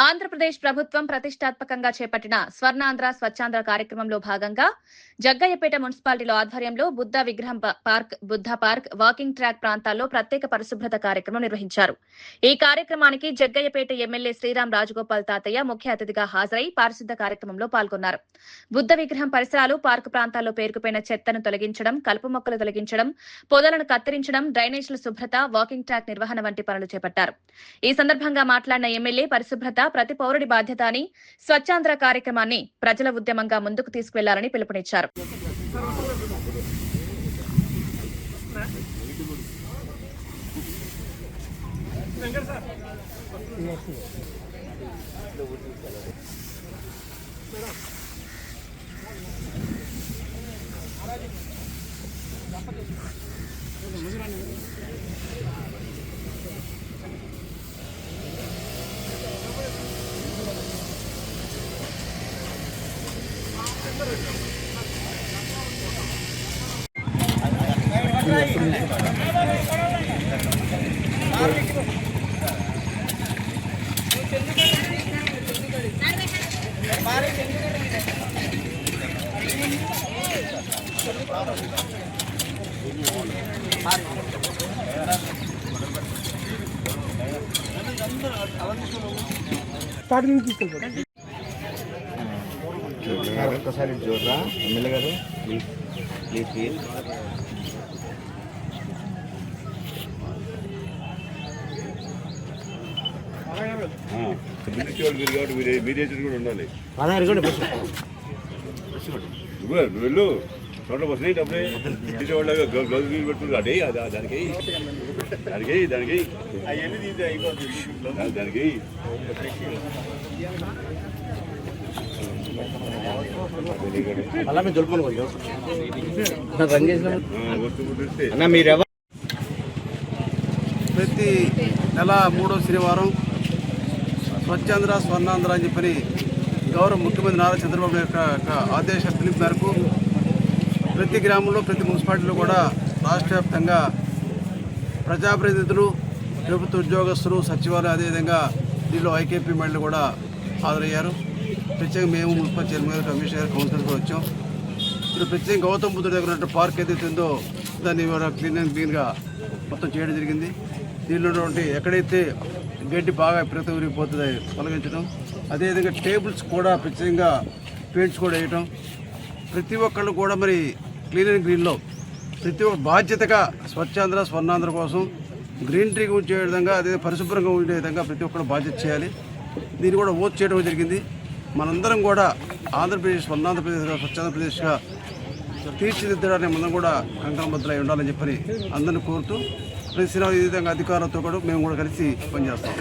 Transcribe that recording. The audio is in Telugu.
ఆంధ్రప్రదేశ్ ప్రభుత్వం ప్రతిష్టాత్మకంగా చేపట్టిన స్వర్ణాంధ్ర స్వచ్ఛాంధ్ర కార్యక్రమంలో భాగంగా జగ్గయ్యపేట మున్సిపాలిటీలో ఆధ్వర్యంలో బుద్ధ విగ్రహం పార్క్ వాకింగ్ ట్రాక్ ప్రాంతాల్లో ప్రత్యేక పరిశుభ్రత కార్యక్రమం నిర్వహించారు. ఈ కార్యక్రమానికి జగ్గయ్యపేట ఎమ్మెల్యే శ్రీరామ్ రాజగోపాల్ తాతయ్య ముఖ్య అతిథిగా హాజరై పారిశుద్ధ కార్యక్రమంలో పాల్గొన్నారు. బుద్ధ విగ్రహం పరిసరాలు పార్కు ప్రాంతాల్లో పేరుకుపోయిన చెత్తను తొలగించడం, కలుపు మొక్కలు తొలగించడం, పొదలను కత్తిరించడం, డ్రైనేజీల శుభ్రత, వాకింగ్ ట్రాక్ నిర్వహణ వంటి పనులు చేపట్టారు. ఈ సందర్భంగా మాట్లాడిన ఎమ్మెల్యే పరిశుభ్రత ప్రతి పౌరుడి బాధ్యత అని, స్వచ్ఛాంధ్ర కార్యక్రమాన్ని ప్రజల ఉద్యమంగా ముందుకు తీసుకువెళ్లాలని పిలుపునిచ్చారు. ఒక్కసారి చూడరా ఎమ్మెల్యే గారు, ప్లీజ్ ప్లీజ్ కూడా ఉండాలి. నువ్వు వెళ్ళు చోట్ల వస్తున్నాయి డబ్బులే తీసేవాళ్ళగా గ్లౌజ్ పెట్టుకుంటా అంటే దానికి దానికి దానికి దానికి ప్రతి నెల 3వ శనివారం స్వచ్ఛాంధ్ర స్వర్ణాంధ్ర అని చెప్పని గౌరవ ముఖ్యమంత్రి నారా చంద్రబాబు యొక్క ఆదేశ పిలుపు మేరకు ప్రతి గ్రామంలో, ప్రతి మున్సిపాలిటీలో కూడా రాష్ట్ర వ్యాప్తంగా ప్రజాప్రతినిధులు, ప్రభుత్వ ఉద్యోగస్తులు, సచివాలయం, అదేవిధంగా దీనిలో ఐకేపీ మహిళలు కూడా హాజరయ్యారు. ప్రత్యేకంగా మేము మున్సిపల్ చైర్మన్, కమిషనర్, కౌన్సిలర్ కూడా వచ్చాం. ఇప్పుడు ప్రత్యేకంగా గౌతమ్ బుద్ధుడి దగ్గర ఉన్న పార్క్ ఏదైతే ఉందో దాన్ని క్లీన్గా మొత్తం చేయడం జరిగింది. దీనిలో ఉన్నటువంటి ఎక్కడైతే గడ్డి బాగా విపరీతం విరిగిపోతుందో తొలగించడం, అదేవిధంగా టేబుల్స్ కూడా ప్రత్యేకంగా పెయింట్స్ కూడా వేయటం, ప్రతి ఒక్కళ్ళు కూడా మరి క్లీన్ అండ్ గ్రీన్లో ప్రతి ఒక్క బాధ్యతగా స్వచ్ఛాంధ్ర స్వర్ణాంధ్ర కోసం గ్రీన్ ట్రీ ఉంచే విధంగా, అదే పరిశుభ్రంగా ఉండే విధంగా ప్రతి ఒక్కరు బాధ్యత చేయాలి. దీన్ని కూడా ఓట్ చేయడం జరిగింది. మనందరం కూడా ఆంధ్రప్రదేశ్ స్వర్ణాంధ్రప్రదేశ్, స్వచ్ఛాంధ్రప్రదేశ్గా తీర్చిదిద్దడానికి మనం కూడా కంకణబద్ధులై ఉండాలని చెప్పని అందరిని కోరుతూ ప్రతి ఈ విధంగా అధికారులతో కూడా మేము కూడా కలిసి పనిచేస్తాం.